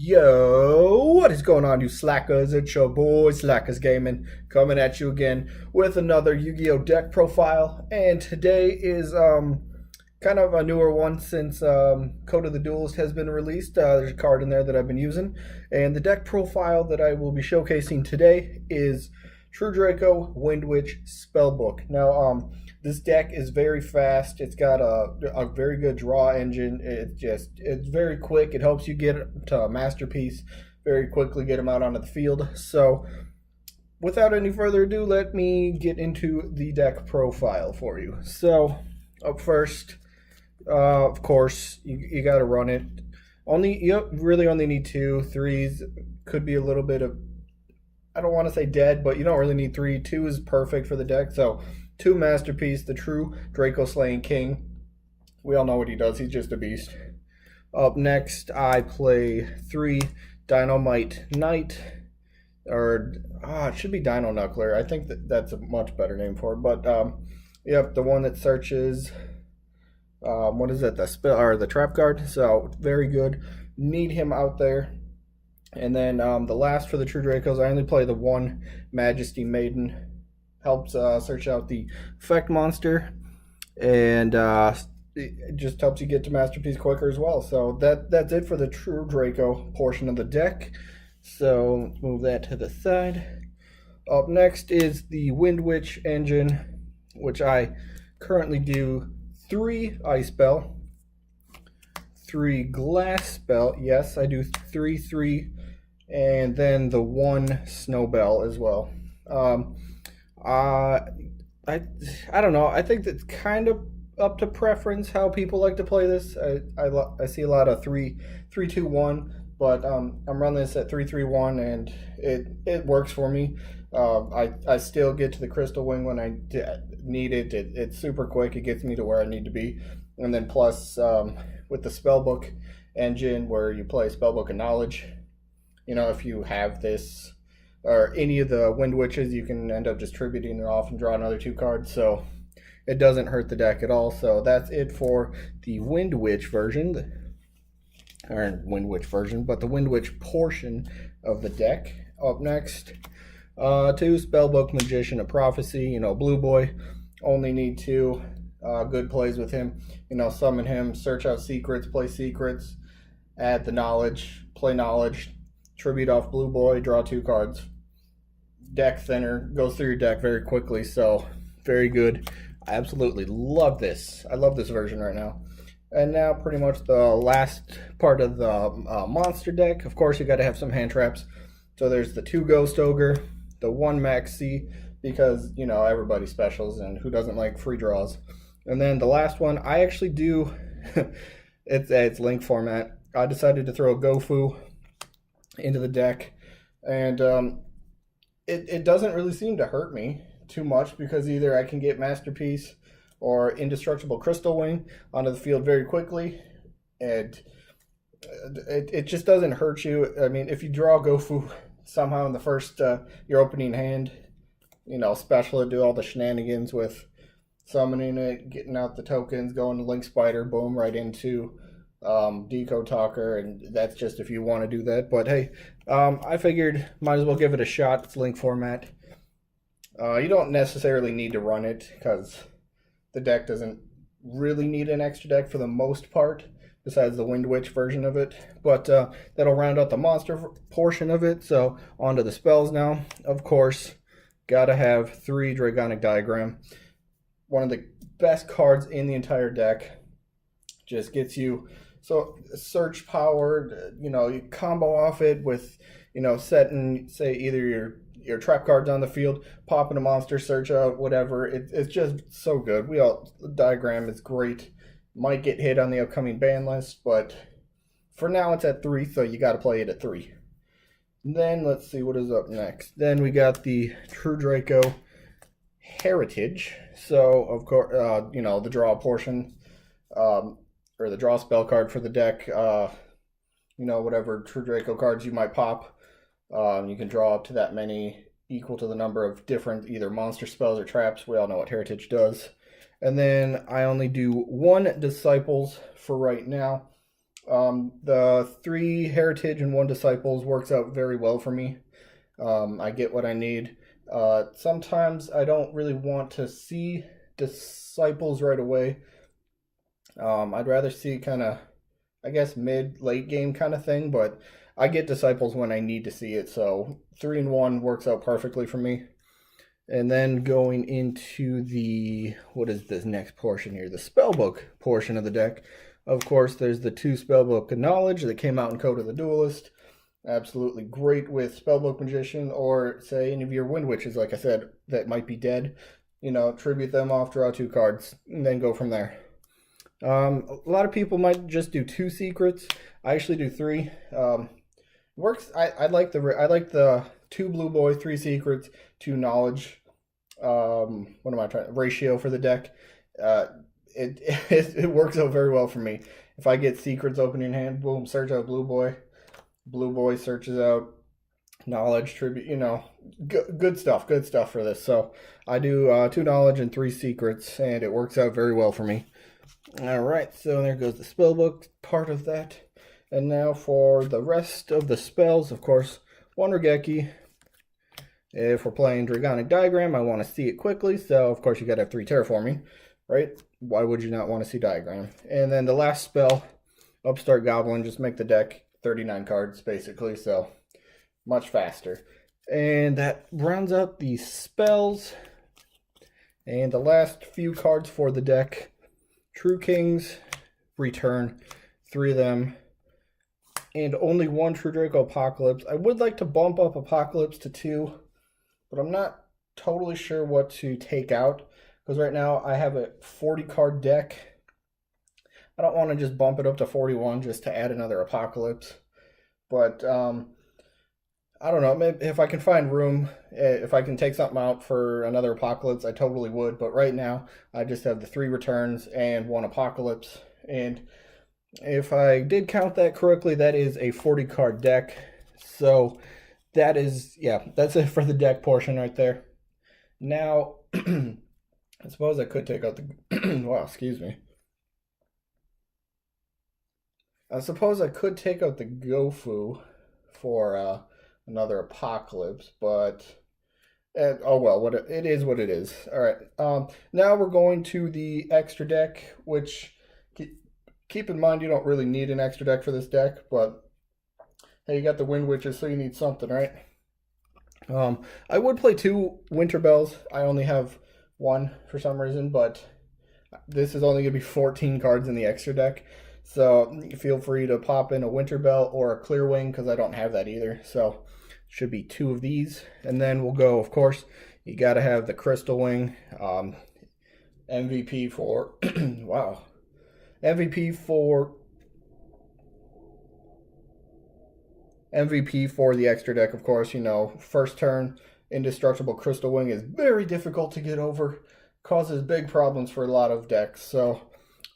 Yo, what is going on, you slackers? It's your boy Slackerz Gaming coming at you again with another Yu-Gi-Oh deck profile, and today is kind of a newer one since Code of the Duelist has been released. There's a card in there that I've been using, and the deck profile that I will be showcasing today is True Draco, Windwitch, Spellbook. Now, this deck is very fast. It's got a very good draw engine. It's very quick. It helps you get to a masterpiece very quickly, get them out onto the field. So, without any further ado, let me get into the deck profile for you. So, up first, of course, you got to run it. You really only need 2. 3s could be a little bit of, I don't want to say dead, but you don't really need 3. 2 is perfect for the deck. So 2 Masterpiece, the true Draco slaying king. We all know what he does. He's just a beast. Up next, I play 3 Dynamite Knight. Or, it should be Dino Knuckler. I think that's a much better name for it. But, yep, the one that searches, what is it? The trap card. So, very good. Need him out there. And then the last for the True Dracos, I only play the 1 Majesty Maiden. Helps search out the effect monster, and it just helps you get to Masterpiece quicker as well. So that's it for the True Draco portion of the deck. So let's move that to the side. Up next is the Windwitch engine, which I currently do 3 Ice Spell, 3 Glass Spell. Yes, I do 3, and then the 1 Snowbell as well. I don't know. I think that's kind of up to preference how people like to play this. I see a lot of 3-2-1, but I'm running this at 3-3-1, and it works for me. I still get to the Crystal Wing when I need it. It's super quick. It gets me to where I need to be, and then plus with the Spellbook engine where you play Spellbook of Knowledge. You know, if you have this or any of the Wind Witches, you can end up distributing it off and draw another 2 cards. So it doesn't hurt the deck at all. So that's it for the Wind Witch version. Or Wind Witch version, but the Wind Witch portion of the deck. Up next, 2 Spellbook Magician of Prophecy. You know, Blue Boy. Only need 2 good plays with him. You know, summon him, search out secrets, play secrets, add the knowledge, play knowledge, tribute off Blue Boy, draw 2 cards. Deck thinner, goes through your deck very quickly, so very good. I absolutely love this. I love this version right now. And now pretty much the last part of the monster deck. Of course, you got to have some hand traps. So there's the 2 Ghost Ogre, the 1 Max C, because, you know, everybody specials, and who doesn't like free draws. And then the last one, I actually do, it's link format. I decided to throw a Gofu into the deck, and it doesn't really seem to hurt me too much, because either I can get Masterpiece or Indestructible Crystal Wing onto the field very quickly, and it just doesn't hurt you. I mean, if you draw Gofu somehow in the first your opening hand, you know, special it, do all the shenanigans with summoning it, getting out the tokens, going to Link Spider, boom, right into Deco Talker, and that's just if you want to do that. But hey, I figured might as well give it a shot. It's link format. You don't necessarily need to run it, because the deck doesn't really need an extra deck for the most part, besides the Wind Witch version of it. But that'll round out the monster portion of it. So on to the spells now. Of course, gotta have 3 Dragonic Diagram. One of the best cards in the entire deck. Just gets you so search powered, you know, you combo off it with, you know, setting, say, either your trap cards on the field, popping a monster, search out, whatever. It's just so good. The diagram is great. Might get hit on the upcoming ban list, but for now it's at 3, so you got to play it at 3. And then let's see what is up next. Then we got the True Draco Heritage. So, of course, you know, the draw portion, or the draw spell card for the deck, you know, whatever True Draco cards you might pop, you can draw up to that many, equal to the number of different either monster spells or traps. We all know what Heritage does. And then I only do 1 Disciples for right now. The 3 Heritage and 1 Disciples works out very well for me. I get what I need. Sometimes I don't really want to see Disciples right away. I'd rather see kind of, I guess, late game kind of thing, but I get Disciples when I need to see it, so 3 and 1 works out perfectly for me. And then going into what is this next portion here? The Spellbook portion of the deck. Of course, there's the 2 Spellbook of Knowledge that came out in Code of the Duelist. Absolutely great with Spellbook Magician, or say any of your Windwitches, like I said, that might be dead. You know, tribute them off, draw 2 cards, and then go from there. A lot of people might just do 2 secrets. I actually do 3. Works. I like the 2 blue boy, 3 secrets, 2 knowledge. What am I trying? Ratio for the deck. It works out very well for me. If I get secrets open in hand, boom, search out blue boy. Blue boy searches out knowledge, tribute. You know, good stuff. Good stuff for this. So I do 2 knowledge and 3 secrets, and it works out very well for me. All right, so there goes the spellbook part of that. And now for the rest of the spells, of course, Wonder Geki. If we're playing Dragonic Diagram, I want to see it quickly, so of course you got to have 3 terraforming, right? Why would you not want to see Diagram? And then the last spell, Upstart Goblin, just make the deck 39 cards, basically, so much faster. And that rounds out the spells. And the last few cards for the deck, True Kings, return 3 of them. And only 1 True Draco Apocalypse. I would like to bump up Apocalypse to 2, but I'm not totally sure what to take out, because right now I have a 40 card deck. I don't want to just bump it up to 41 just to add another Apocalypse. But I don't know, maybe if I can find room, if I can take something out for another Apocalypse, I totally would. But right now I just have the 3 returns and 1 Apocalypse. And if I did count that correctly, that is a 40 card deck. So that is, yeah, that's it for the deck portion right there. Now, I suppose I could take out the, wow, excuse me. I suppose I could take out the Gofu for another Apocalypse, but oh well, it is what it is. All right, now we're going to the extra deck, which keep in mind you don't really need an extra deck for this deck, but hey, you got the Windwitches, so you need something, right? I would play 2 Winter Bells. I only have 1 for some reason, but this is only going to be 14 cards in the extra deck. So feel free to pop in a Winter Bell or a Clear Wing, because I don't have that either. So should be 2 of these. And then we'll go, of course, you got to have the Crystal Wing. MVP for, wow. MVP for the extra deck, of course. You know, first turn, Indestructible Crystal Wing is very difficult to get over. Causes big problems for a lot of decks. So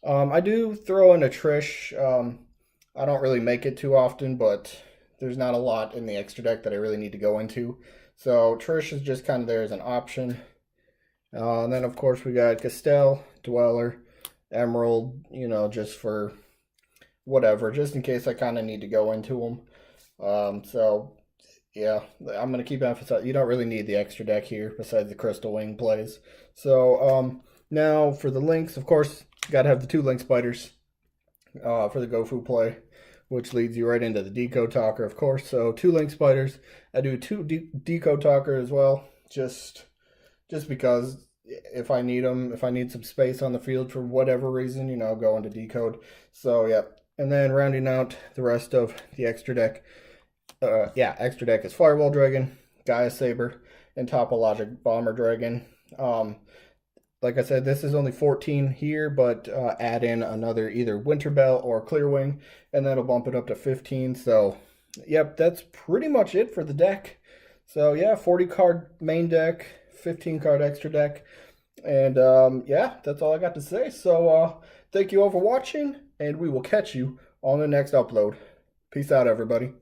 I do throw in a Trish. I don't really make it too often, but there's not a lot in the extra deck that I really need to go into. So Trish is just kind of there as an option. And then, of course, we got Castell, Dweller, Emerald, you know, just for whatever, just in case I kind of need to go into them. So, yeah, I'm going to keep emphasizing, you don't really need the extra deck here besides the Crystal Wing plays. So, now for the links, of course, got to have the 2 Link Spiders for the Gofu play, which leads you right into the Decode Talker, of course. So 2 Link Spiders. I do 2 Decode Talker as well, just because if I need them, if I need some space on the field for whatever reason, you know, go into Decode. So, yeah. And then rounding out the rest of the extra deck, extra deck is Firewall Dragon, Gaia Saber, and Topologic Bomber Dragon. Like I said, this is only 14 here, but add in another either Winter Bell or Clear Wing, and that'll bump it up to 15. So, yep, that's pretty much it for the deck. So, yeah, 40 card main deck, 15 card extra deck, and yeah, that's all I got to say. So, thank you all for watching, and we will catch you on the next upload. Peace out, everybody.